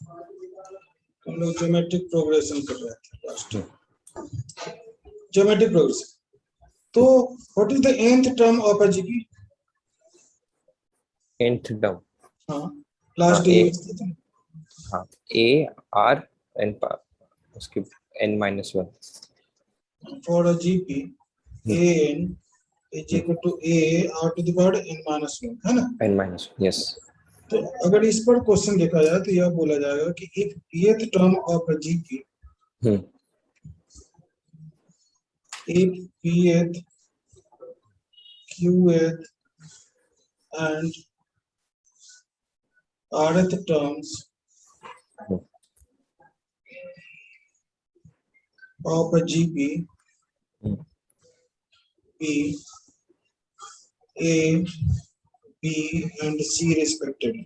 हम लोग geometric progression कर रहे थे लास्ट ज्योमेट्रिक प्रोग्रेशन। तो what is the nth term of a GP? nth term, हाँ लास्ट ए, यूज थे। हाँ a r n उसकी n-1 For a GP an is equal to a r to the power n-1 है ना? n-1, yes. तो अगर इस पर क्वेश्चन देखा जाए तो यह बोला जाएगा कि एक pth term of a GP, एक pth qth and rth terms of a GP P, A, B and C respectively.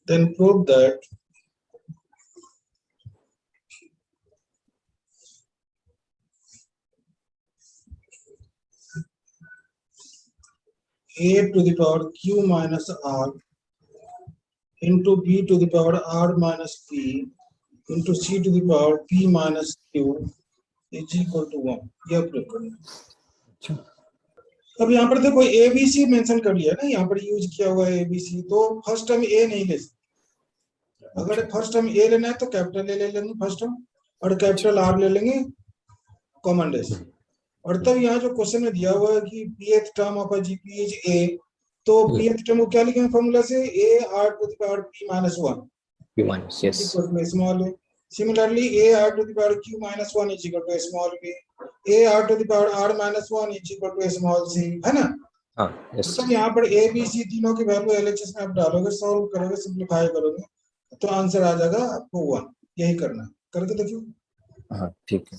Then prove that A to the power Q minus R into B to the power R minus P into C to the power P minus Q is equal to 1. यह प्रयोग करना। अब यहाँ पर देखो ABC mention कर लिया ना, यहाँ पर यूज किया हुआ है ABC, तो फर्स्ट टर्म A नहीं ले सकते। अगर फर्स्ट टर्म A लेना है तो कैपिटल A ले लेंगे फर्स्ट टर्म, और कैपिटल R ले लेंगे कॉमन डेस। और तब यहाँ जो क्वेश्चन में दिया हुआ है कि pth term of a GP is A, तो pth टर्म को क्या लिखेंगे फॉर्मूला से? A r to the power P minus 1 p minus, yes, small a. Similarly, A r to the power Q minus 1 is equal to a small b. A r to the power R minus 1 is equal to a small c, है ना? हाँ, yes। मतलब यहाँ पर A B C तीनों की value LHS में आप डालोगे, सॉल्व करोगे, सिंप्लीफाई करोगे तो आंसर आ जाएगा आपको 1। यही करना है, करके देखिए। हाँ ठीक है।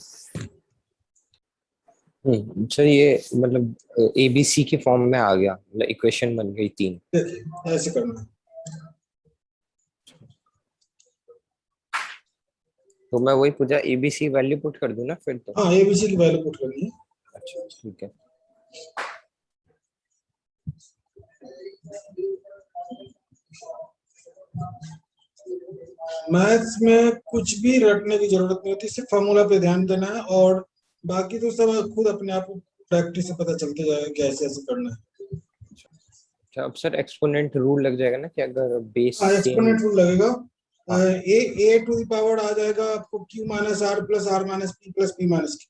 सर ये मतलब ABC के फॉर्म में आ गया, मतलब इक्वेशन बन गई 3। देखिए ऐसे करना है। तो मैं वही पूछा, ABC वैल्यू पुट कर दूं ना फिर तो? हाँ ABC की वैल्यू पुट करनी है। अच्छा ठीक है। मैथ्स में कुछ भी रटने की जरूरत नहीं होती, सिर्फ फॉर्मूला पे ध्यान देना है, और बाकी तो सब खुद अपने आप प्रैक्टिस से पता चलते जाएगा कैसे ऐसे करना है। अच्छा, अब सर एक्सपोनेंट रूल लग जाएगा ना कि अगर बेस हाँ एक्सपोनेंट रूल लगेगा। हाँ। ए टू द पावर आ जाएगा आपको Q minus R plus R minus P plus P minus Q।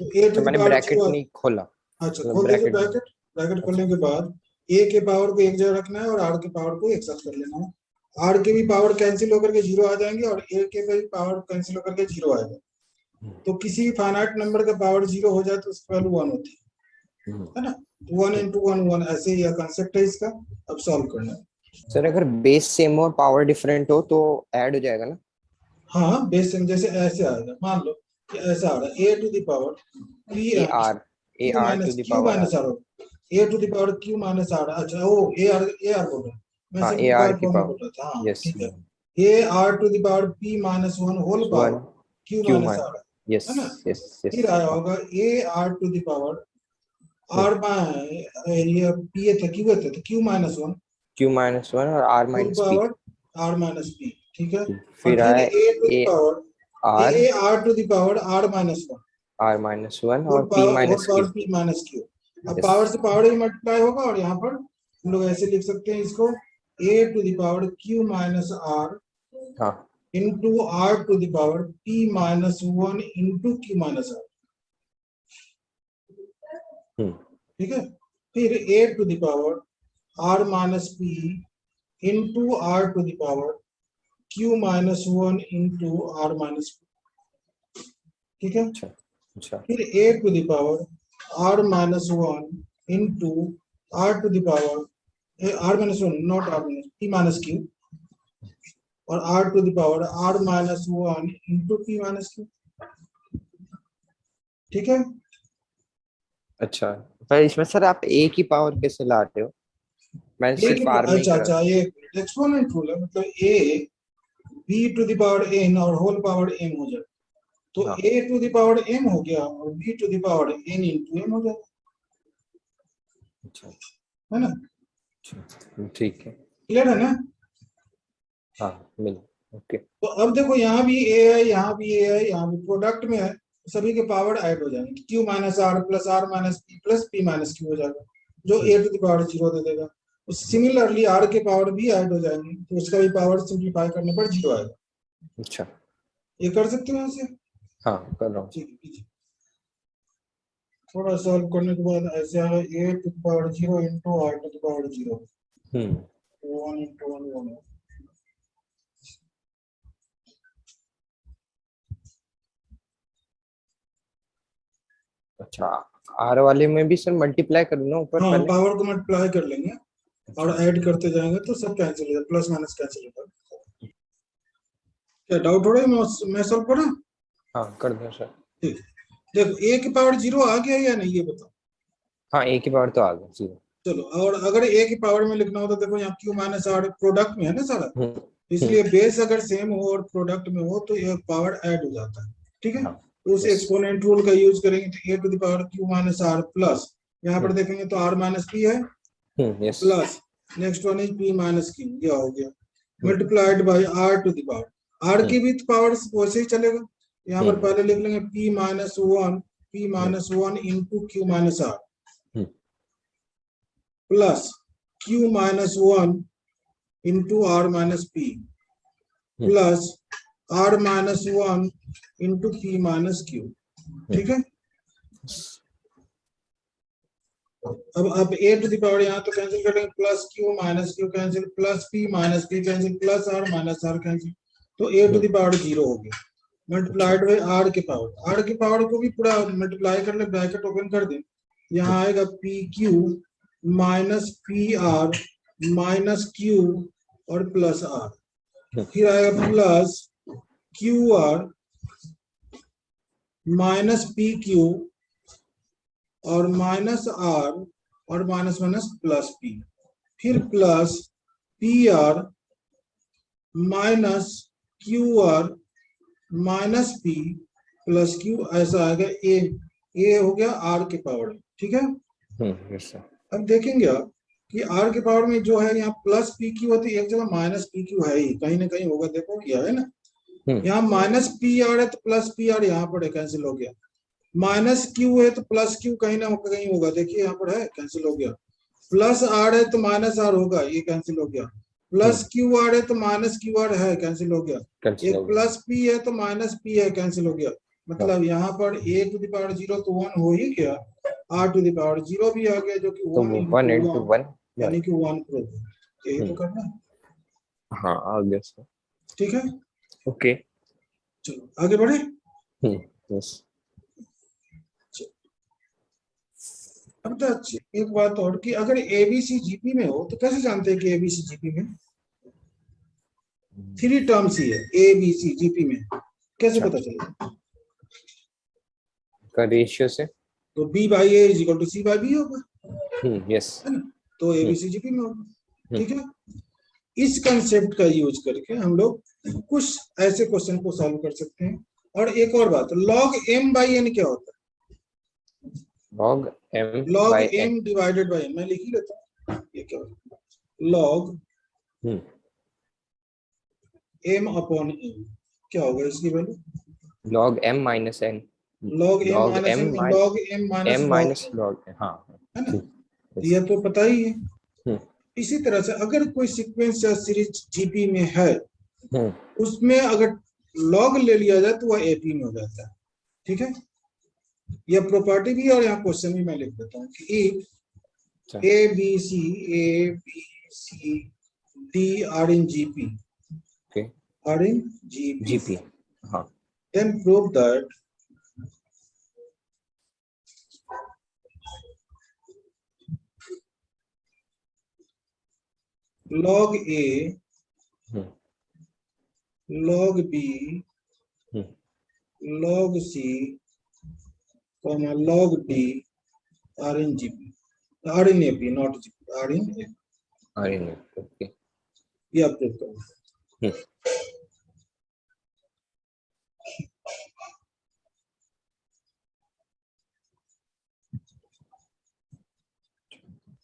तो ए टू द मैंने पावर ब्रैकेट नहीं खोला। अच्छा खोल दीजिए ब्रैकेट। ब्रैकेट खोलने के बाद ए के पावर को एक जगह रखना है और आर के पावर को एक साथ कर लेना है। आर के भी पावर कैंसिल होकर के 0 आ जाएंगे और ए के भी पावर कैंसिल होकर के 0 आएगा। तो किसी भी फाइनाइट नंबर का पावर 0 हो जाए तो उसकी वैल्यू 1 होती है ना? 1 into 1 1, ऐसे ही कंसेप्ट है इसका। अब सॉल्व करना है। सर अगर बेस सेम और पावर डिफरेंट हो तो ऐड हो जाएगा ना? हाँ बेस सेम, जैसे ऐसे आएगा, मान लो कि ऐसा आ रहा है A to the power P A R to the Q power minus R, A to the power Q minus R. अच्छा वो ए आर बोल रहा हूँ मैं, हाँ, ए आर सिंपलीफाइड की फॉर्म में बोल पावर, रहा था। हाँ यस, ठीक है, A R to the power P minus 1 whole power 1 Q Q minus minus, R, yes है ना? Yes yes. फिर आया होगा A R to the power R ये पी था क्यू था तो क्यू माइनस 1 क्यू माइनस 1 और R whole minus P. Power R minus P, ठीक है। और फिर फिर आया A to the A power R A R to the power R minus 1 R-1 whole और P minus power Q, P minus Q. अब yes. Power से power ही मल्टीप्लाई होगा, और यहाँ पर हम लोग ऐसे लिख सकते हैं इसको, A to the power Q minus R हाँ into R to the power P minus 1 into Q minus R, ठीक है। फिर A to the power R minus P into R to the power Q minus 1 into R minus P, ठीक है। अच्छा। फिर A to the power R minus 1 into R to the power R minus 1 not R minus P minus Q, और R to the power R minus 1 into P minus Q, ठीक है। अच्छा, पर इसमें सर आप ए की पावर कैसे ला रहे हो? मैंने सिर्फ आर में ही करा। अच्छा ये एक्सपोनेंट रूल है, मतलब A B to the power N और होल पावर एम हो जाए, तो हाँ। A to the power M हो गया और B to the power N into M हो जाएगा। अच्छा है ना? अच्छा, ठीक है। क्लियर है ना? हाँ मिल। ओके। तो अब देखो यहाँ भी ए है, यहाँ भी ए है, यहाँ भी प्रोडक्ट में है, सभी के पावर ऐड हो जाएंगे, Q minus R plus R minus P plus P minus Q हो जाएगा, जो ए टू द पावर 0 दे देगा। सिमिलरली आर के पावर भी ऐड हो जाएंगे, तो उसका भी पावर सिंप्लीफाई करने पर 0 आएगा। अच्छा। ये कर सकते हो ऐसे? हाँ कर रहा हूँ। ठीक है, कीजिए। थोड़ा सॉल्व करने के बाद ऐसे आएगा, A to the power 0 into R to the power 0, hmm 1 into 1 1। अच्छा, आर वाले में भी सर मल्टीप्लाई करूँ ना ऊपर हाँ, पहले? पावर को मल्टीप्लाई कर लेंगे और अच्छा। ऐड करते जाएंगे तो सब कैंसिल हो जाएगा, प्लस माइनस कैंसिल होगा। क्या डाउट हो रहा है? मैं सॉल्व करा? हाँ कर दो सर। ठीक। देखो ए की पावर 0 आ गया या नहीं, ये बताओ। हाँ एक ही बार तो आ गया 0। चलो, और अगर ए की पावर में लिखना हो तो देखो यहाँ क्यू माइनस आर प्रोडक्ट में है ना सारा, हम्म इसलिए बेस अगर सेम हो और प्रोडक्ट में हो तो ये पावर ऐड हो जाता है। ठीक है, हाँ। तो उस यस। एक्सपोनेंट रूल का यूज करेंगे तो A to the power Q minus R plus, यहाँ पर देखेंगे तो आर माइनस पी है, yes. Plus next one is P minus Q, ये हो गया, hmm multiplied by R to the power. R की हम्म भी पावर वैसे ही चलेगा, यहाँ पर हम्म पहले लिख लेंगे P minus one into Q minus R hmm plus Q minus one into R minus P plus R minus one into P minus Q. ठीक है, अब ए टू द पावर यहाँ तो कैंसिल कर देंगे, plus Q cancel, plus P cancel, plus R cancel, तो A to the power 0 हो गया, अच्छा। मल्टीप्लाइड बाई आर के पावर को भी पूरा मल्टीप्लाई कर ले, ब्रैकेट ओपन कर दे, यहाँ आएगा P Q minus P R minus Q और प्लस आर, फिर आएगा plus Q R minus P Q और माइनस आर और माइनस माइनस प्लस पी, फिर plus P R minus Q R minus P plus Q, ऐसा आएगा ए हो गया आर के पावर। ठीक है, यस सर। अब देखेंगे आप कि आर के पावर में जो है यहाँ प्लस पी क्यू होती है, एक जगह माइनस पी क्यू है ही, कहीं ना कहीं होगा, देखो यह है ना, यहाँ माइनस पी आर है तो प्लस पी आर यहाँ पर कैंसिल हो गया, माइनस क्यू है तो प्लस क्यू कहीं ना कहीं होगा, देखिए यहाँ पर है, कैंसिल हो गया, प्लस आर है तो माइनस आर होगा, ये कैंसिल हो गया, प्लस क्यू आर है तो माइनस क्यू आर है, कैंसिल हो गया, कैंसिल एक हो गया। प्लस पी है तो माइनस पी है, कैंसिल हो गया, मतलब यहाँ पर ए टू द पावर 0 तो 1 हो ही गया, आर टू द पावर 0 भी आ गया, जो कि तो 1 वो वन इंटू इंटू 1 वन। यानी कि 1 प्रूफ, यही तो करना है। हाँ आ गया सर। ठीक है, ओके। चलो आगे बढ़े। यस। अब तो एक बात और कि अगर एबीसी जीपी में हो तो कैसे जानते हैं कि एबीसी जीपी में? 3 टर्म्स ही है एबीसी जीपी में, कैसे अच्छा, पता चलेगा? का रेशियो से। तो B by A is equal to C by B होगा, यस। है ना, तो एबीसी जीपी में होगा। हम्म ठीक है, इस कंसेप्ट का यूज करके हम लोग कुछ ऐसे क्वेश्चन को सॉल्व कर सकते हैं। और एक और बात, लॉग एम बाई एन क्या होता है? Log M log by N. M divided by N, मैं लिख ही लेता हूँ, ये क्या होता है, लॉग एम अपॉन एन, क्या होगा इसकी value? Log M minus N. Log M log minus M N, minus log M minus M log minus N, log. हाँ है ना, ठीक। तो यस। यह तो पता ही है। इसी तरह से अगर कोई सीक्वेंस या सीरीज जीपी में है, उसमें अगर लॉग ले लिया जाए तो वह एपी में हो जाता है। ठीक है, यह प्रॉपर्टी भी और यहाँ क्वेश्चन भी मैं लिख देता हूँ कि A B C D are in GP, okay. Are in GP, GP. हाँ। then prove that log A, log B, log C, log D are in GP, are in AP, not GP, are in AP. Okay. ये आप prove करो।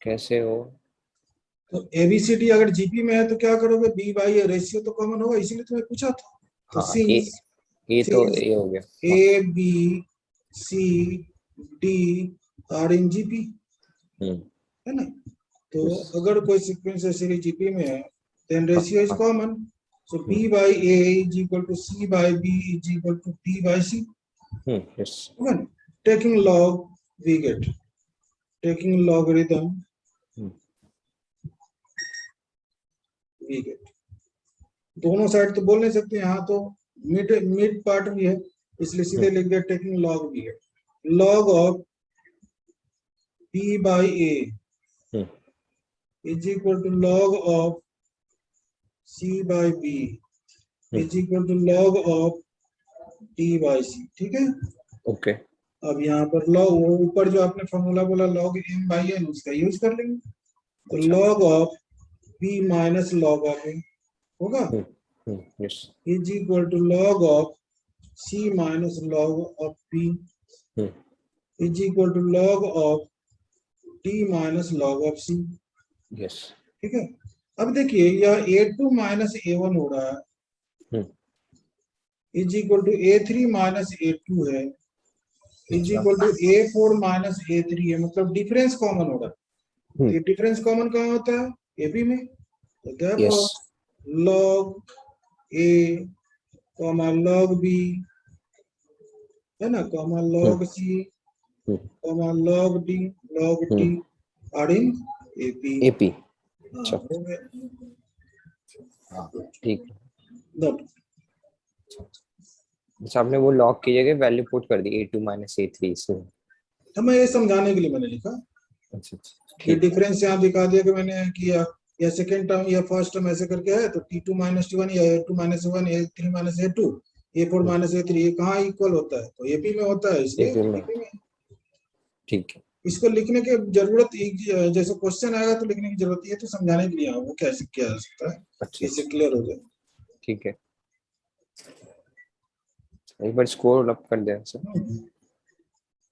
कैसे हो? तो ABCD अगर GP में है तो क्या करोगे, बी बाई ए, रेशियो तो कॉमन होगा, इसीलिए तुम्हें पूछा था। तो हाँ, सिंस ए तो सिंस ए हो गया। हाँ। A B C D are in GP, हम्म। है ना। तो yes, अगर कोई सीक्वेंस सीरीज जीपी में है, देन हाँ रेशियो इज हाँ। Common, so hmm B by A is equal to C by B is equal to D by C. Yes. Taking log we get, taking logarithm we get। दोनों side तो बोल नहीं सकते, यहाँ तो mid mid part भी है, इसलिए सीधे लिख दिया टेकिंग log भी है। log of b by a is equal to log of c by b is equal to log of d by c, ठीक है। ओके। अब यहाँ पर log, वो ऊपर जो आपने फॉर्मूला बोला log m by n, उसका यूज कर लेंगे। तो अच्छा। log of b minus log of a होगा, yes. is equal to log of c minus log of b is equal to log of d minus log of c, yes. ठीक है। अब देखिए यह a2 माइनस a1 हो रहा है, is equal to a3 minus a2 है, is अच्छा। Equal to a4 minus a3 है, मतलब डिफरेंस कॉमन हो रहा है। ये डिफरेंस कॉमन कहाँ होता है, ab में। तो yes. therefore log a comma log b, है ना, comma log c comma log d are in AP. AP. हाँ अच्छा। हो गया। हाँ, ठीक है। Dot। अच्छा, आपने वो लॉग की जगह वैल्यू पुट कर दी A2 माइनस A3 इसमें। तो मैं ये समझाने के लिए मैंने लिखा, अच्छा अच्छा, ये ठीक है। डिफरेंस यहाँ दिखा दिया कि मैंने किया, या सेकेंड टर्म या फर्स्ट टर्म ऐसे करके है, तो T2 माइनस T1 या A2 minus A1 A3 minus A2 A4 minus A3, ये कहाँ इक्वल होता है, तो एपी में होता है, इसलिए एपी में। एपी में। ठीक है। इसको लिखने की जरूरत, जैसे क्वेश्चन आएगा तो लिखने की जरूरत है, तो समझाने के लिए वो कैसे किया जा सकता है, अच्छा इससे अच्छा, क्लियर हो जाए। ठीक है। एक बार स्कोर अप कर दें सर।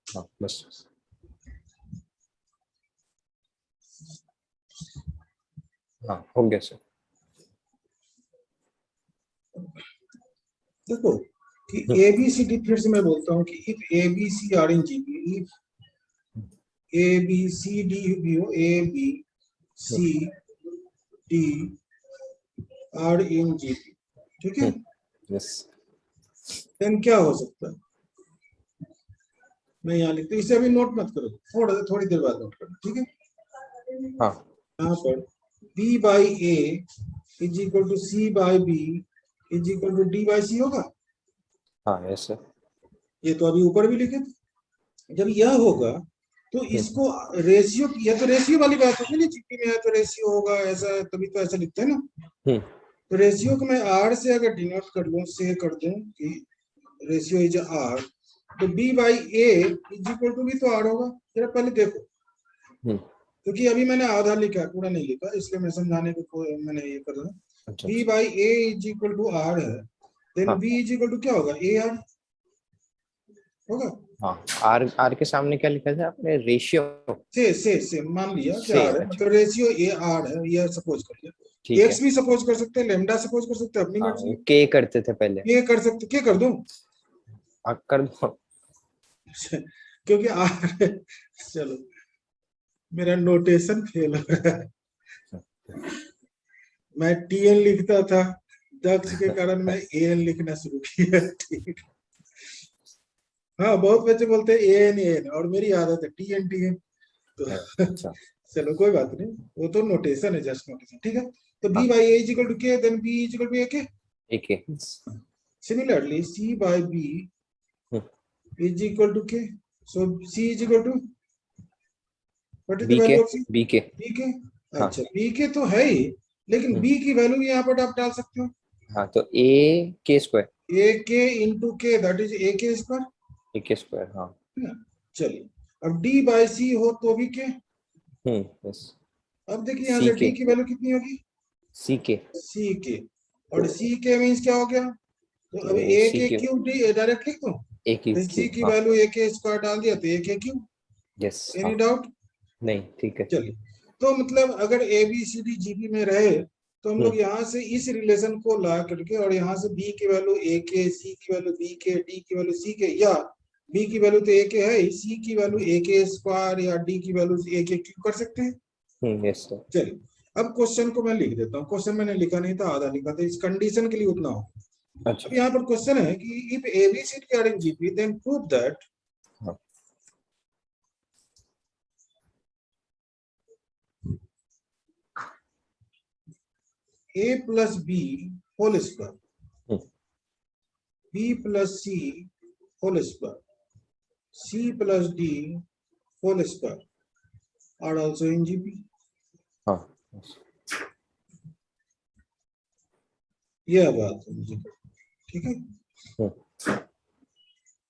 हाँ बस। हाँ हो गया सर। देखो कि ए बी सी डी, फिर से मैं बोलता हूँ कि if A B C are in GP, if A B C D भी हो, A B C D are in GP, ठीक है, यस। देन क्या हो सकता है, मैं यहाँ लिखता हूँ, इसे अभी नोट मत करो, थोड़ी देर बाद नोट करना, ठीक है। हाँ। यहाँ पर b by A is equal to C by B is equal to D by C होगा। हाँ यस सर। ये तो अभी ऊपर भी लिखे थे। जब यह होगा तो इसको रेशियो, यह तो रेशियो वाली बात होगी ना, जीपी में है तो रेशियो होगा, ऐसा है, तभी तो ऐसा लिखते हैं ना। तो रेशियो को मैं आर से अगर डिनोट कर लूं, से कर दूं कि रेशियो इज आर, तो B by A is equal to भी तो आर होगा। जरा पहले देखो, क्योंकि अभी मैंने आधा लिखा है, पूरा नहीं लिखा, इसलिए मैं समझाने को मैंने ये कर रहा। अच्छा B by A is equal to R है, देन हाँ बी इज इक्वल टू क्या होगा, ए आर होगा। हाँ। आर आर के सामने क्या लिखा था आपने, रेशियो? से मान लिया कि से आर है, अच्छा, मतलब रेशियो ए आर है, ये सपोज कर लिया। ठीक एक्स है। भी सपोज कर सकते हैं, लेमडा सपोज कर सकते हैं, अपनी हाँ मर्जी वो है। के करते थे पहले। ये कर सकते, क्या कर दूं आप कर दो। क्योंकि आर, चलो मेरा नोटेशन फेल हो रहा है, मैं टीएन लिखता था, दक्ष के कारण मैं एएन लिखना शुरू किया, ठीक। हाँ बहुत बच्चे बोलते हैं एएन एएन, और मेरी आदत है टीएन टीएन, तो अच्छा। चलो कोई बात नहीं, वो तो नोटेशन है, जस्ट नोटेशन, ठीक है। तो बी हाँ by A is equal to K, then B is equal to A K. एक है। Similarly C by B is equal to K, so C is equal to, what is the B K. Value of C, B K. B K. हाँ। अच्छा B के तो है ही, लेकिन B की value यहाँ पर आप डाल सकते हो, हाँ तो ए के स्क्वायर। ए के इंटू के, दैट इज ए के स्क्वायर, ए के स्क्वायर हाँ। है ना। चलिए अब डी बाई सी हो तो भी के। यस। अब देखिए यहाँ सी से डी के। की वैल्यू कितनी होगी, सी के। सी के, और सी के मीन्स क्या हो गया, तो अब तो ए सी के के क्यूब डी डायरेक्ट लिख दो, ए की सी क्यूब की हाँ। वैल्यू ए के स्क्वायर डाल दिया तो ए के क्यूब। यस एनी हाँ। डाउट, नहीं ठीक है। चलिए तो मतलब अगर A B C D GP में रहे तो हम लोग यहाँ से इस रिलेशन को ला करके और यहाँ से बी की वैल्यू ए के, सी की वैल्यू बी के, डी की वैल्यू सी के, या बी की वैल्यू तो ए के है, सी की वैल्यू ए के स्क्वायर या डी की वैल्यू ए के क्यूब कर सकते हैं। Yes sir. चलिए अब क्वेश्चन को मैं लिख देता हूँ। क्वेश्चन मैंने लिखा नहीं था, आधा लिखा था, इस कंडीशन के लिए उतना हो। अच्छा। अब यहाँ पर क्वेश्चन है कि if ABCD are in GP then prove that a plus b whole square, b plus c whole square, c plus d whole square are also in GP। हाँ यह बात है मुझे, ठीक है।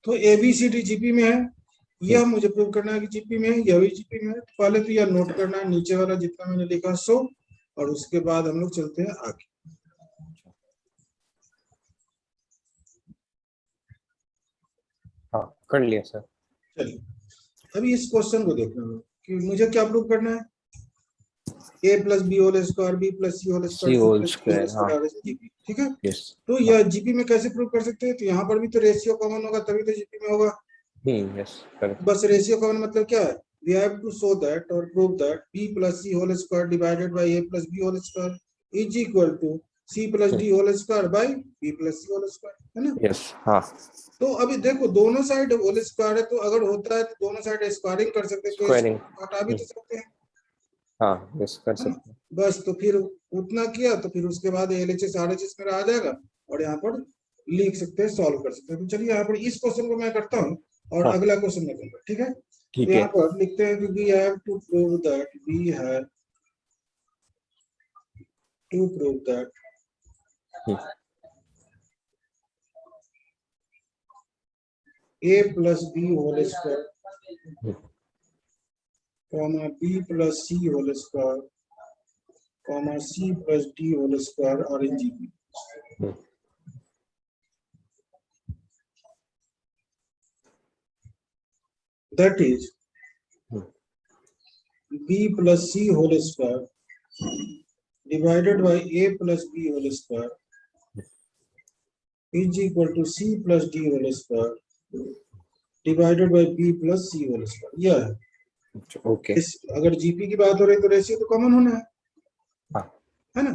तो एबीसीडी जीपी में है, यह मुझे प्रूव करना है कि जीपी में है, यह भी जीपी में है। पहले तो यह नोट करना है नीचे वाला जितना मैंने लिखा सो, और उसके बाद हम लोग चलते हैं आगे। हाँ कर लिया सर। चलिए अभी इस क्वेश्चन को देखना है कि मुझे क्या प्रूव करना है। a plus B whole square, B plus C whole square, GP, ठीक है। यस। तो यह जीपी में कैसे प्रूव कर सकते हैं, तो यहाँ पर भी तो रेशियो कॉमन होगा तभी तो जीपी में होगा। Yes correct. बस रेशियो कॉमन मतलब क्या है, we have to show that or prove that b plus c whole square divided by a plus b whole square is equal to c plus d whole square by b plus c whole square, है ना। Yes हाँ। तो अभी देखो दोनों side whole square है, तो अगर होता है तो दोनों साइड स्क्वायरिंग कर सकते हैं, तो स्क्वायरिंग हटा भी तो सकते हैं। हाँ यस कर है ना? सकते हैं। बस तो फिर उतना किया तो फिर उसके बाद एलएचएस आरएचएस मेरा आ जाएगा और यहाँ पर लिख सकते हैं, सॉल्व कर सकते हैं। तो चलिए यहाँ पर इस क्वेश्चन को मैं करता हूँ और हाँ। अगला क्वेश्चन मैं करूंगा, ठीक है। ठीक तो है। यहाँ पर लिखते हैं कि we have to prove that a plus b whole square comma b plus c whole square comma c plus d whole square are in GP। That is b plus c whole square divided by a plus b whole square is equal to c plus d whole square divided by b plus c whole square। यह है। Okay. अगर GP की बात हो रही है तो ratio तो कॉमन होना है, हाँ। है ना।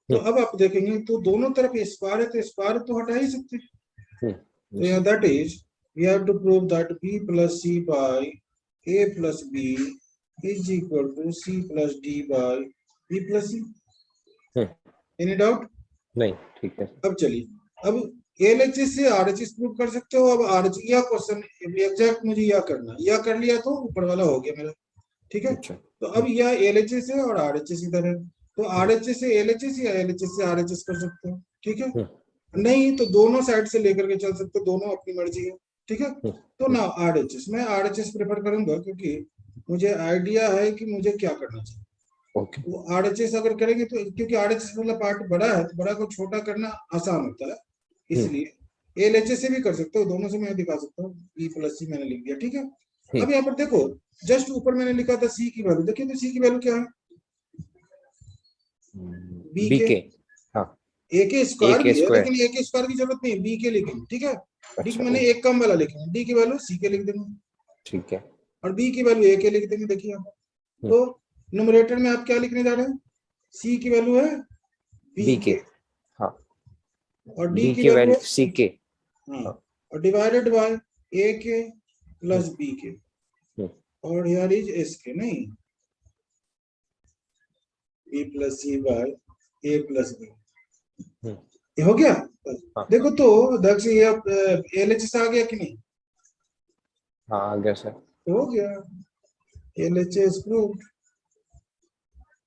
तो अब आप देखेंगे तो दोनों तरफ स्क्वायर है, तो स्क्वायर तो हटा ही सकते हैं। तो यहाँ that is we have to prove that b plus c by a plus b is equal to c plus d by b plus c। Any doubt? नहीं ठीक है। अब चलिए अब एलएचएस से आरएचएस प्रूव कर सकते हो। अब आरएचएस यह क्वेश्चन एग्जैक्ट मुझे यह करना है, यह कर लिया तो ऊपर वाला हो गया मेरा, ठीक है। तो अब यह एलएचएस है और आरएचएस इधर है, तो आरएचएस से एलएचएस या एलएचएस से आरएचएस कर सकते हो, ठीक है। नहीं तो दोनों साइड से लेकर के चल सकते हो, दोनों अपनी मर्जी है, ठीक है। तो ना आरएचएस, मैं आरएचएस प्रेफर करूंगा क्योंकि मुझे आइडिया है कि मुझे क्या करना चाहिए। ओके। वो आरएचएस अगर करेंगे तो, क्योंकि आरएचएस वाला पार्ट बड़ा है तो बड़ा को छोटा करना आसान होता है, इसलिए एलएचएस से भी कर सकते हो, दोनों से मैं दिखा सकता हूँ। बी प्लस सी मैंने लिख दिया, ठीक है। अब यहाँ पर देखो जस्ट ऊपर मैंने लिखा था सी की वैल्यू, देखिए तो सी की वैल्यू क्या है, बी के। हाँ ए के स्क्वायर भी है लेकिन ए के स्क्वायर की जरूरत नहीं है, बी के लिखेंगे, ठीक है। डी की मैंने एक कम वाला लिखेंगे, डी की वैल्यू सी के लिख देंगे, ठीक है। और बी की वैल्यू ए के लिख देंगे। देखिए यहाँ पर तो न्यूमरेटर में आप क्या लिखने जा रहे हैं, सी की वैल्यू है बी के, हाँ, और डी की वैल्यू सी के, हाँ, और डिवाइडेड बाय ए के प्लस बी के, और हियर इज एस के, नहीं बी प्लस सी बाय ए प्लस बी, ये हो गया। देखो तो दक्ष ये एलएचएस आ गया कि नहीं? हाँ आ गया सर। हो गया एलएचएस प्रूव्ड,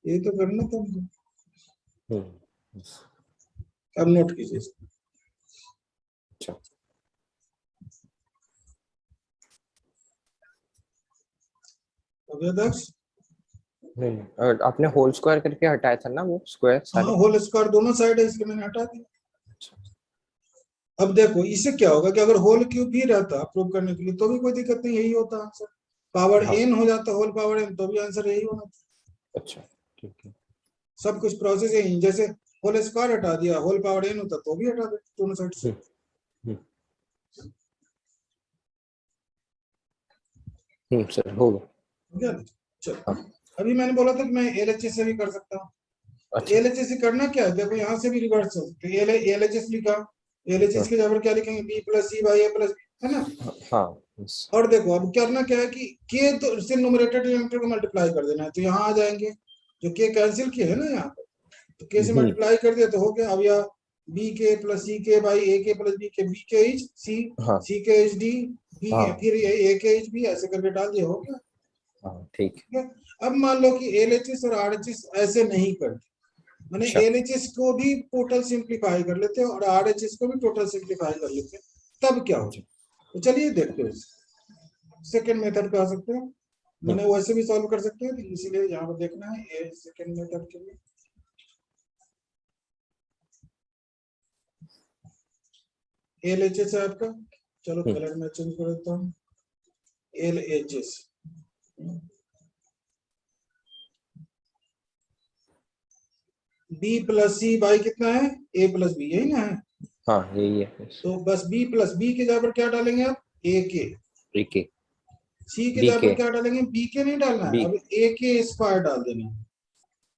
ये तो करना था मुझे। अब नोट कीजिए। अच्छा हो गया दक्ष? नहीं और आपने होल स्क्वायर करके हटाया था ना वो स्क्वायर सारे? हाँ होल स्क्वायर दोनों साइड है इसलिए मैंने हटा दिया। अब देखो इससे क्या होगा कि अगर होल क्यूब भी रहता प्रूव करने के लिए तो भी कोई दिक्कत नहीं, यही होता आंसर। पावर एन हो जाता होल पावर एन तो भी आंसर यही होना। अच्छा ठीक है। सब कुछ प्रोसेस है, जैसे होल स्क्वायर हटा दिया, होल पावर n होता तो भी हटा दे दोनों साइड से। सर होगा। ठीक है, चलो हाँ। अभी मैंने बोला था कि मैं एलएचएस से भी कर सकता हूँ। अच्छा। एलएचएस से करना क्या है, देखो यहाँ से भी रिवर्स हो, तो एलएचएस लिखा, एलएचएस के जगह क्या लिखेंगे, B plus C by A plus, है ना। हाँ yes। और देखो अब करना क्या है कि के तो से न्यूमरेटर डिनोमिनेटर को मल्टीप्लाई कर देना है, तो यहाँ आ जाएंगे, जो के कैंसिल किए है ना यहाँ पर, तो के से मल्टीप्लाई कर दिया तो हो गया। अब यहाँ बी के प्लस सी के बाई ए के प्लस बी के, बी के इज सी, हाँ सी के इज डी, बी हाँ फिर ए के इज बी, ऐसे करके डाल दिया, हो गया। हाँ ठीक है। ठीक है, अब मान लो कि एलएचएस और आरएचएस ऐसे नहीं करते, मैंने अच्छा एलएचएस को भी टोटल सिंप्लीफाई कर लेते हैं और आरएचएस को भी टोटल सिंप्लीफाई कर लेते हैं, तब क्या हो। तो चलिए देखते हैं, सेकेंड मेथड पे आ सकते हैं, मैंने वैसे भी सॉल्व कर सकते हैं, इसीलिए यहाँ पर देखना है सेकेंड मेथड के लिए। एलएचएस है आपका, चलो कलर में चेंज कर देता हूँ, LHS B plus C by कितना है, ए प्लस बी, यही ना है। हाँ यही है। तो बस बी प्लस बी के जगह पर क्या डालेंगे आप, ए के, ठीक है। सी के बी जगह के पर क्या डालेंगे, बी के नहीं डालना बी। है, अब ए के स्क्वायर डाल देना है।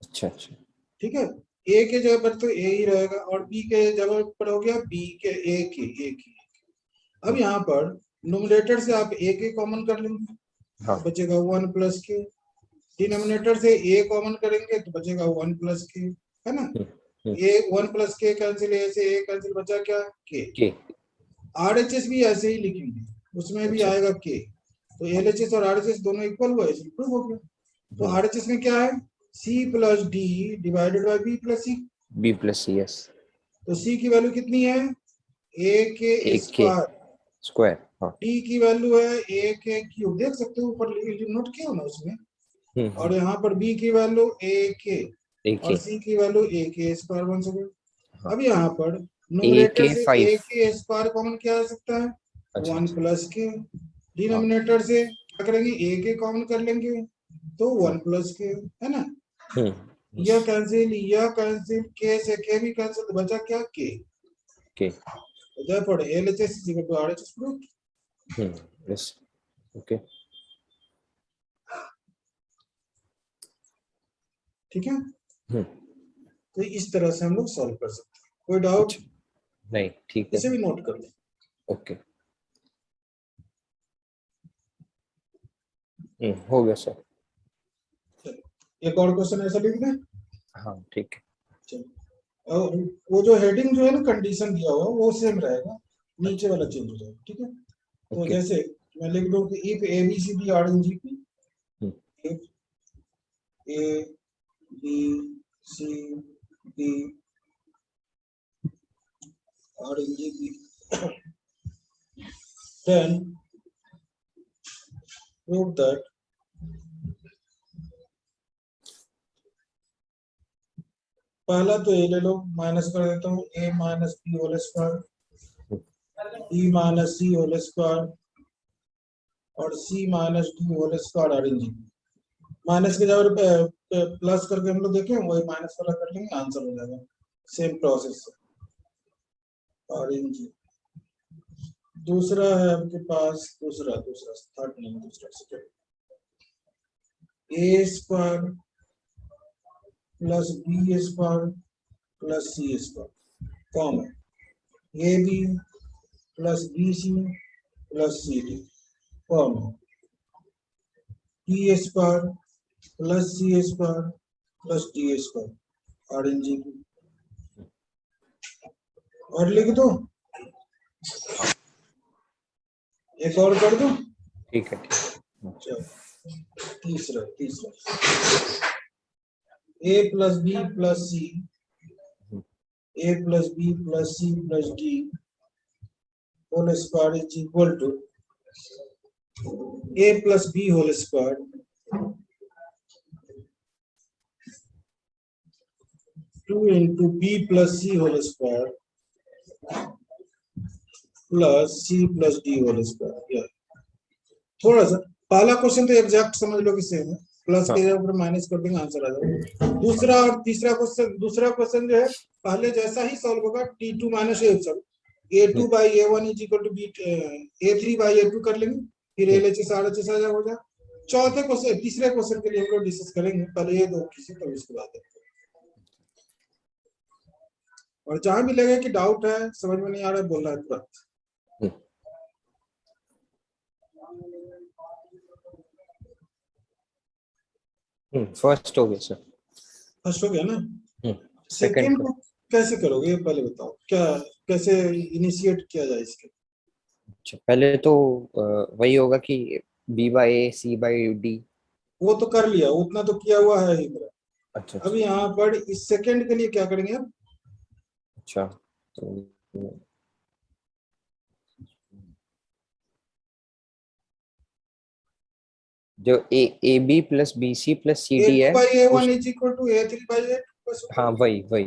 अच्छा अच्छा। ठीक है, ए के जगह पर तो ए ही रहेगा, और बी के जगह पर हो गया बी के, ए के। अब यहाँ पर नोमिनेटर से आप ए के कॉमन कर लेंगे, हाँ तो बचेगा 1 प्लस के, डिनोमिनेटर से ए कॉमन करेंगे तो बचेगा 1 प्लस के, है ना। ए 1 प्लस के कैंसिल, ए से ए कैंसिल, बचा क्या, के। आरएचएस भी ऐसे ही लिखेंगे, उसमें भी अच्छा। आएगा के, तो एलएचएस और आरएचएस दोनों इक्वल हुआ, इसलिए प्रूव हो गया। तो आरएचएस में क्या है, C plus D divided by B plus C, B plus C yes. तो सी की वैल्यू कितनी है, ए के एक के स्क्वायर, स्क्वायर। हाँ डी की वैल्यू है ए के क्यूब, देख सकते हो ऊपर नोट किया हो ना उसमें। और यहाँ पर बी की वैल्यू ए के एक और के। सी की वैल्यू ए के स्क्वायर बन सके। हाँ अब यहाँ पर ए न्यूमरेटर के से 5। ए के स्क्वायर कॉमन क्या आ सकता है, अच्छा 1 अच्छा। प्लस के, हाँ डिनोमिनेटर से क्या करेंगे, ए के कॉमन कर लेंगे तो 1 प्लस के, है ना। यह कैंसिल, के से के भी कैंसिल, तो बचा क्या, के। के। therefore LHS is equal to RHS proved। Yes okay. ठीक है, तो इस तरह से हम लोग सॉल्व कर सकते हैं, कोई डाउट, नहीं ठीक है इसे भी नोट कर लें। ओके। हो गया सर। चलो एक और क्वेश्चन ऐसा लिख दें। हाँ ठीक है। चलो और वो जो हेडिंग जो है ना, कंडीशन दिया हुआ वो सेम रहेगा, नीचे वाला चेंज हो जाएगा। ठीक है, तो ओके। जैसे मैं लिख दूं कि if A B C D are in G P, if A B C D are in G P, then prove that पहला तो ए ले लो, माइनस कर देता हूँ, A minus B whole square, B minus C whole square और C minus D whole square are in G. Minus के जगह पे प्लस करके हम लोग देखें, वही माइनस वाला कर लेंगे, आंसर हो जाएगा, same process are in G. दूसरा है आपके पास, दूसरा थर्ड नहीं, दूसरा second, A square plus B square plus C square common, A B plus B C plus C D common, T square plus C square plus D square are in G. और लिख दो, एक और कर दो, ठीक है। चलो तीसरा A plus B plus C, A plus B plus C plus D whole square is equal to A plus B whole square 2 into b plus c whole square plus C plus D whole square. थोड़ा सा पहला question तो exact समझ लो कि same है, plus हाँ। के ऊपर माइनस कर देंगे, आंसर आ जाएगा। दूसरा और दूसरा क्वेश्चन जो है पहले जैसा ही सॉल्व होगा, T2 minus A sub A2 by A1 is equal to A3 by A2 कर लेंगे, फिर LHS RHS आ जाएगा। चौथे क्वेश्चन तीसरे क्वेश्चन के लिए हम लोग डिस्कस करेंगे, पहले ये दो किसी तब इसके बाद। और जहां भी लगे कि डाउट है, समझ में नहीं आ रहा है, बोलना है तुरंत। फर्स्ट हो गया सर। फर्स्ट हो गया ना? सेकंड सेकंड को कैसे करोगे, ये पहले बताओ, क्या कैसे इनिशिएट किया जाए इसके? अच्छा, पहले तो वही होगा कि B by A C by D. वो तो कर लिया, उतना तो किया हुआ है ही मेरा। अच्छा अब अच्छा यहाँ पर इस सेकंड के लिए क्या करेंगे अब? अच्छा। तो जो A B plus B C plus C D A2 है बाई A1 उस, is equal to A3 by A2 बस। हाँ वही वही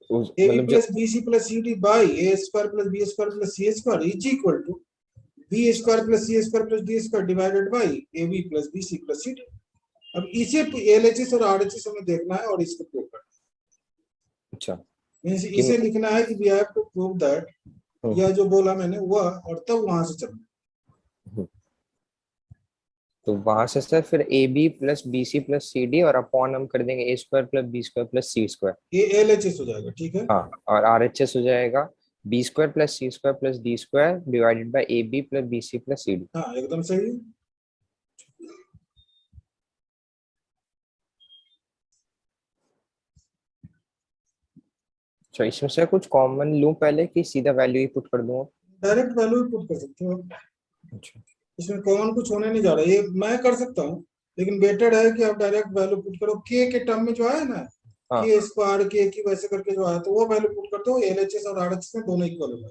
AB मतलब जो, plus BC plus CD by A square plus B square plus C square is equal to B square plus C square plus D square divided by AB plus BC plus CD। अब इसे LHS और RHS हमें देखना है और इसको prove करना अच्छा है। कि इसे लिखना है कि we have to prove that, hmm, यह जो बोला मैंने वह, और तब वहां से चलना। हम्म, तो वहां से सर फिर A B plus B C plus C D और अपॉन हम कर देंगे A square plus B square plus C square. ये LHS हो जाएगा, ठीक है। हाँ, और आर एच एस हो जाएगा B square plus C square plus D square divided by A B plus B C plus C D. हाँ एकदम सही है। अच्छा, इसमें से कुछ कॉमन लूं पहले कि सीधा वैल्यू ही पुट कर दूंगा? डायरेक्ट वैल्यू पुट कर सकते हो, अच्छा इसमें कॉमन कुछ होने नहीं जा रहा है। ये मैं कर सकता हूँ, लेकिन बेटर है कि आप डायरेक्ट वैल्यू पुट करो। के टर्म में जो है ना, हाँ। के स्क्वायर के की वैसे करके जो है, तो वो वैल्यू पुट कर दो। LHS और RHS में दोनों इक्वल होगा,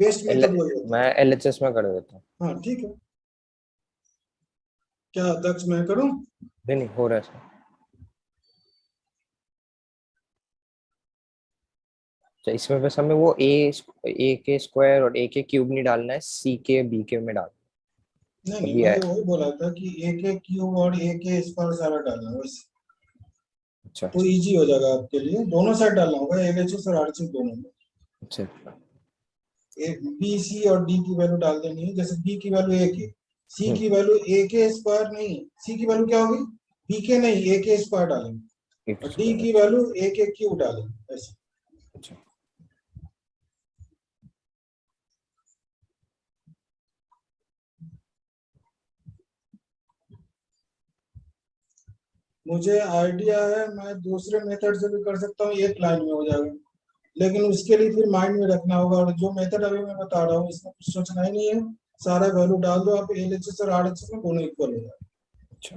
बेस्ट एल मेथड वही होता मैं एल एच एस में कर देता हूँ। है। हाँ ठीक है। क्या दक्ष मैं करूँ? नहीं नहीं, हो रहा है सर। अच्छा, इसमें बस हमें वो ए के स्क्वायर और ए के क्यूब नहीं डालना है, सी के बी के में डालना नहीं है। नहीं, अभी है। मैं वही बोला था कि ए के क्यूब और ए के स्क्वायर सारा डालना है बस, अच्छा तो अच्छा इजी हो जाएगा आपके लिए। दोनों साइड डालना होगा, LHS और RHS दोनों में। अच्छा। बी सी और डी की वैल्यू डाल देनी है। जैसे बी की वैल्यू ए के, सी हम्म, की वैल्यू ए के स्क्वायर नहीं, सी की वैल्यू क्या होगी? बी के नहीं, ए के स्क्वायर डालेंगे, एक और डी स्क्वायर। की अच्छा वैल्यू ए के क्यूब डालेंगे, ऐसे। अच्छा। मुझे आइडिया है, मैं दूसरे मेथड से भी कर सकता हूँ, एक लाइन में हो जाएगा, लेकिन उसके लिए फिर माइंड में रखना होगा। और जो मेथड अभी मैं बता रहा हूँ, इसमें कुछ सोचना ही नहीं है, सारा वैल्यू डाल दो आप। LHS और RHS में दोनों इक्वल हो जाएगा। अच्छा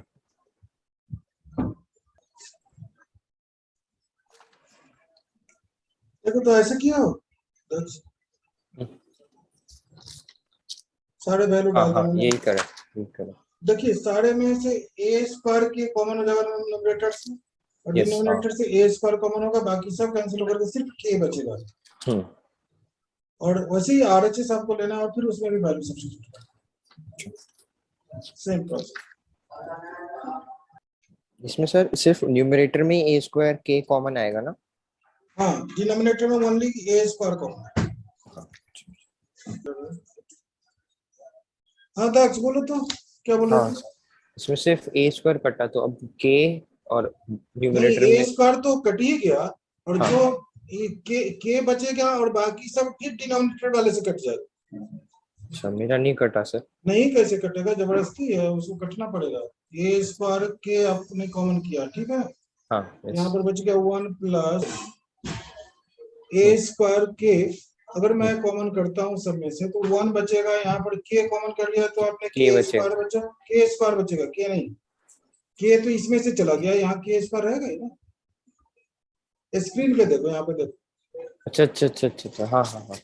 देखो तो ऐसे किया हो, तो हम्म, सारे वैल्यू हाँ डाल हाँ, देंगे। यही करें यही करें। देखिए सारे में से ए स्क्वायर के कॉमन हो जाएगा न्यूमरेटर से, और यस हाँ। डिनोमिनेटर से ए स्क्वायर कॉमन होगा, बाकी सब कैंसिल होकर के सिर्फ के बचेगा। हम्म। और वैसे ही RHS आपको लेना है, और फिर उसमें भी वैल्यू सब्स्टिट्यूट करना, सेम प्रोसेस। इसमें सर सिर्फ न्यूमरेटर में ए स्क्वायर के कॉमन आएगा ना? हाँ, डिनोमिनेटर में ओनली ए स्क्वायर कॉमन हाँ है। हाँ दक्ष बोलो तो, क्या बोल रहे हाँ, थे? इसमें सिर्फ ए स्क्वायर कटा तो अब के और नहीं, न्यूमरेटर ए में। स्क्वायर तो कट ही गया, और जो हाँ के बचेगा, और बाकी सब फिर डिनोमिनेटर वाले से कट जाएगा। अच्छा, मेरा नहीं कटा सर। नहीं कैसे कटेगा, जबरदस्ती है, उसको कटना पड़ेगा। ए स्क्वायर के आपने कॉमन किया, ठीक है। हाँ यहाँ यस। पर बच गया 1 प्लस ए हम्म स्क्वायर के। अगर मैं हम्म, कॉमन करता हूँ सब में से, तो 1 बचेगा। यहाँ पर के कॉमन कर लिया, तो आपने के के बचे। स्क्वायर बचा, के स्क्वायर बचेगा, के नहीं। के तो इसमें से चला गया, यहाँ के स्क्वायर रहेगा ही ना। स्क्रीन पे देखो, यहाँ पे देखो, अच्छा अच्छा अच्छा अच्छा अच्छा, हाँ हाँ हाँ हाँ,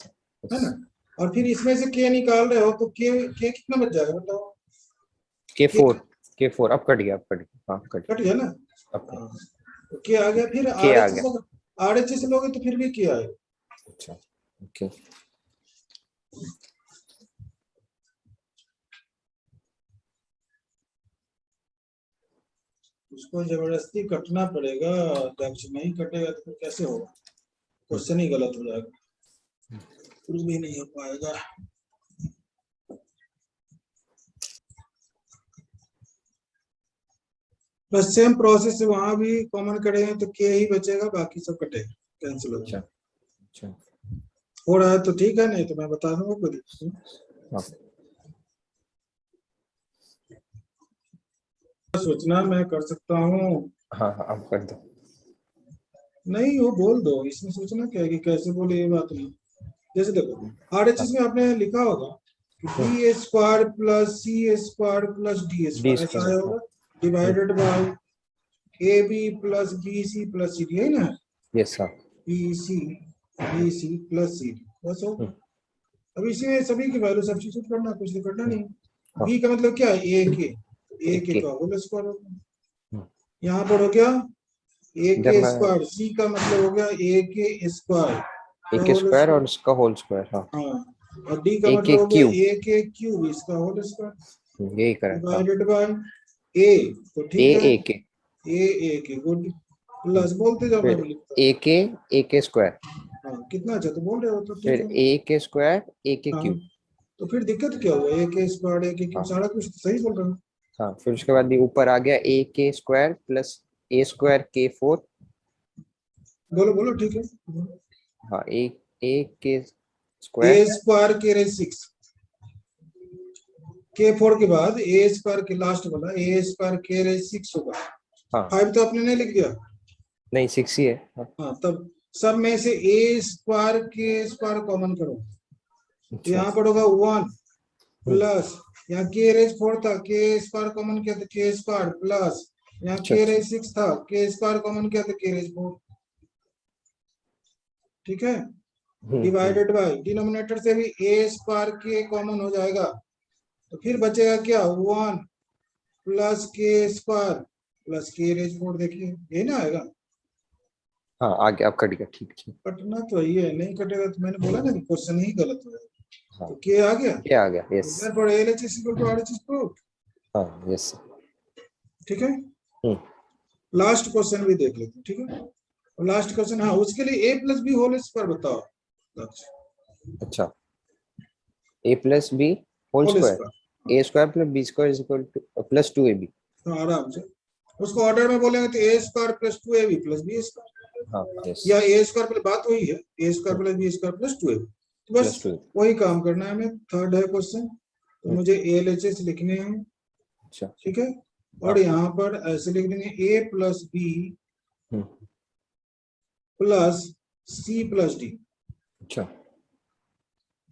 है ना। yes। और फिर इसमें से के निकाल रहे हो, तो के कितना बच जाएगा बताओ? के के फोर, के फोर अब कट गया, अब कट गया, हाँ कट कट गया, गया ना। अब कट हाँ, तो के आ गया। फिर के आर आ एच गया। एस RHS लोगे तो फिर भी के आएगा। अच्छा ओके। उसको जबरदस्ती कटना पड़ेगा, दक्ष नहीं कटेगा तो फिर कैसे होगा, क्वेश्चन ही गलत हो जाएगा, प्रूव भी नहीं हो पाएगा। बस सेम प्रोसेस से वहां भी कॉमन करेंगे तो के ही बचेगा, बाकी सब कटेगा, कैंसिल हो अच्छा जाएगा। अच्छा हो रहा है तो ठीक है, नहीं तो मैं बता दूंगा कोई दिक्कत नहीं। हाँ सोचना मैं कर सकता हूँ, हाँ हाँ, आप कर दो। नहीं वो बोल दो, इसमें सोचना क्या है कि कैसे बोले, ये बात नहीं। जैसे देखो आरएचएस में आपने लिखा होगा कि B A square plus C A square plus D D square, ऐसा आया स्क्वायर। होगा, divided by A B plus B C plus C D, है ना, yes sir. B C plus C D, बस हो। अब इसमें सभी की वैल्यू सब्स्टिट्यूट करना, कुछ तो करना नहीं। हाँ बी का मतलब क्या है, ए के के। का होल स्क्वायर हो गया, यहाँ पर हो गया ए जब के मैं स्क्वायर, सी का मतलब हो गया ए के स्क्वायर ए का के होल स्क्वायर और स्क्वायर, उसका होल स्क्वायर। हाँ हाँ, और डी का ए के मतलब हो गया क्यूब। ए के क्यूब, इसका होल स्क्वायर यही करेक्ट था। डिवाइडेड बाय ए, तो ए ठीक है, ए के। ए के गुड, प्लस बोलते जाओ मैं फिर भी लिखता हूँ। ए के स्क्वायर। हाँ कितना अच्छा तो बोल रहे हो, तो ठीक फिर है। ए के स्क्वायर ए के हाँ क्यूब। तो फिर दिक्कत क्या हुआ, ए के स्क्वायर ए के क्यूब, हाँ सारा कुछ तो सही बोल रहे हो। हाँ, फिर उसके बाद भी ऊपर आ गया ए के स्क्वायर प्लस ए स्क्वायर के फोर। बोलो बोलो ठीक है। हाँ ए के ए स्क्वायर। स्क्वायर के रेज 6, के फोर के बाद ए स्क्वायर के लास्ट वाला ए स्क्वायर के रेज 6 होगा, हाँ 5 तो आपने नहीं लिख दिया। नहीं 6 ही है। हाँ हाँ तब सब में से ए स्क्वायर के स्क्वायर कॉमन करो, तो अच्छा। यहाँ पर होगा 1 हम्म, प्लस, यहाँ के रेज 4 था, के स्क्वायर कॉमन किया तो के स्क्वायर प्लस, यहाँ अच्छा के अच्छा। रेज 6 था, के स्क्वायर कॉमन किया तो के रेज 4, ठीक है, हम्म। डिवाइडेड बाय डिनोमिनेटर से भी ए स्क्वायर के कॉमन हो जाएगा, तो फिर बचेगा क्या, 1 प्लस के स्क्वायर प्लस के रेज 4, देखिए ये ना आएगा, हाँ आगे आप कट गया, ठीक ठीक। कटना तो यही है, नहीं कटेगा तो मैंने बोला ना कि क्वेश्चन ही गलत हो जाएगा। हाँ तो के आ गया, ये आ गया, yes. therefore LHS is equal to RHS proved, हाँ यस। ठीक है। हम्म, लास्ट क्वेश्चन भी देख लेते हैं, ठीक है, और लास्ट क्वेश्चन, हाँ उसके लिए A plus B whole square बताओ, अच्छा। A plus B whole whole square, square, A square plus B square is equal to plus 2ab। हाँ आराम से उसको ऑर्डर में बोलेंगे तो A square plus 2ab plus B square, हाँ यस। या ए स्क्वायर प्लस, बात वही है, A square plus B square plus 2ab, तो बस प्लस 2। वही काम करना है हमें। थर्ड है क्वेश्चन, तो मुझे LHS लिखने हैं, अच्छा। ठीक है, हाँ और यहाँ पर ऐसे लिख देंगे ए प्लस बी हम्म, प्लस सी प्लस डी, अच्छा।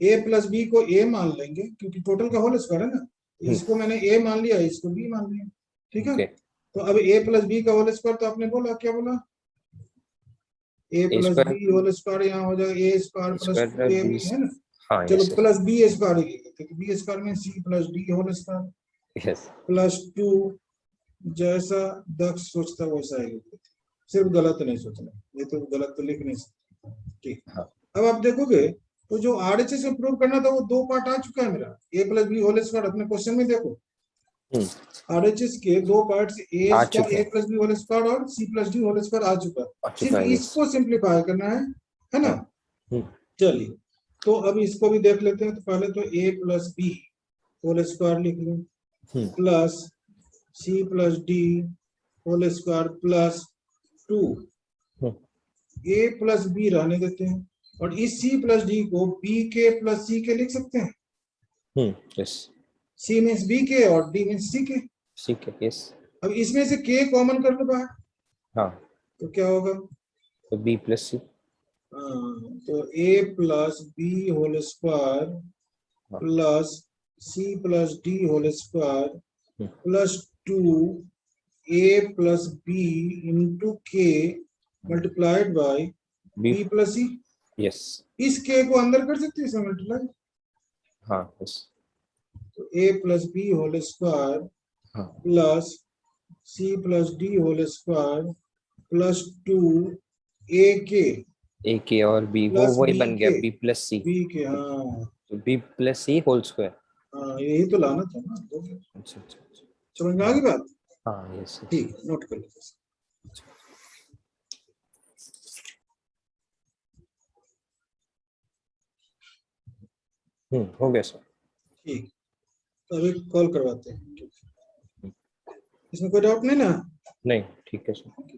ए प्लस बी को ए मान लेंगे क्योंकि टोटल का होल स्क्वायर है ना, तो इसको मैंने ए मान लिया, इसको बी मान लिया, ठीक है। ओके। तो अब ए प्लस बी का होल स्क्वायर, तो आपने बोला क्या बोला, A A plus square B whole square, यहाँ हो जाएगा A square plus square to plus A B. B, है ना, हाँ चलो yes yes plus B square ही लिखते, तो बी स्क्वायर में C plus D whole square yes. Plus 2, जैसा दक्ष सोचता वैसा ही लिखते, सिर्फ गलत नहीं सोचना, ये तो गलत तो लिख नहीं सकते, ठीक। हाँ अब आप देखोगे तो जो RHS में प्रूव करना था वो दो पार्ट आ चुका है मेरा, ए प्लस बी होल स्क्वायर, अपने क्वेश्चन में देखो RHS के दो पार्ट्स, ए आ स्क्वायर चुके ए हैं। प्लस बी होल स्क्वायर और C plus D whole square आ चुका आ है, चुका सिर्फ है, यस। इसको सिंप्लीफाई करना है ना। हाँ हम्म, चलिए तो अब इसको भी देख लेते हैं, तो पहले तो A plus B whole square लिख लो plus C plus D whole square plus 2, हम्म, ए प्लस बी रहने देते हैं, और इस सी प्लस डी को B K plus C K लिख सकते हैं, यस। सी मीन्स बी के और डी मीन्स सी के। ठीक है, यस। अब इसमें से के कॉमन कर लो बाहर, हाँ तो क्या होगा, तो बी प्लस सी। तो A plus B whole square हाँ plus C plus D whole square plus 2 A plus B into के multiplied by B. B plus C, yes. इस के को अंदर कर सकते हैं इसमें मल्टीप्लाई, हाँ यस। तो A plus B whole square हाँ plus C plus D whole square plus 2 A के ए के और बी वो प्लस वही बी बन गया के, B plus C. B K, हाँ तो B plus C whole square. हाँ यही तो लाना था ना, तो अच्छा अच्छा अच्छा। समझ में आ गई बात। हाँ यस यस। ठीक, नोट कर लीजिए। हो गया सर। ठीक, तो अभी कॉल करवाते हैं। ठीक। इसमें कोई डाउट नहीं ना? नहीं ठीक है सर।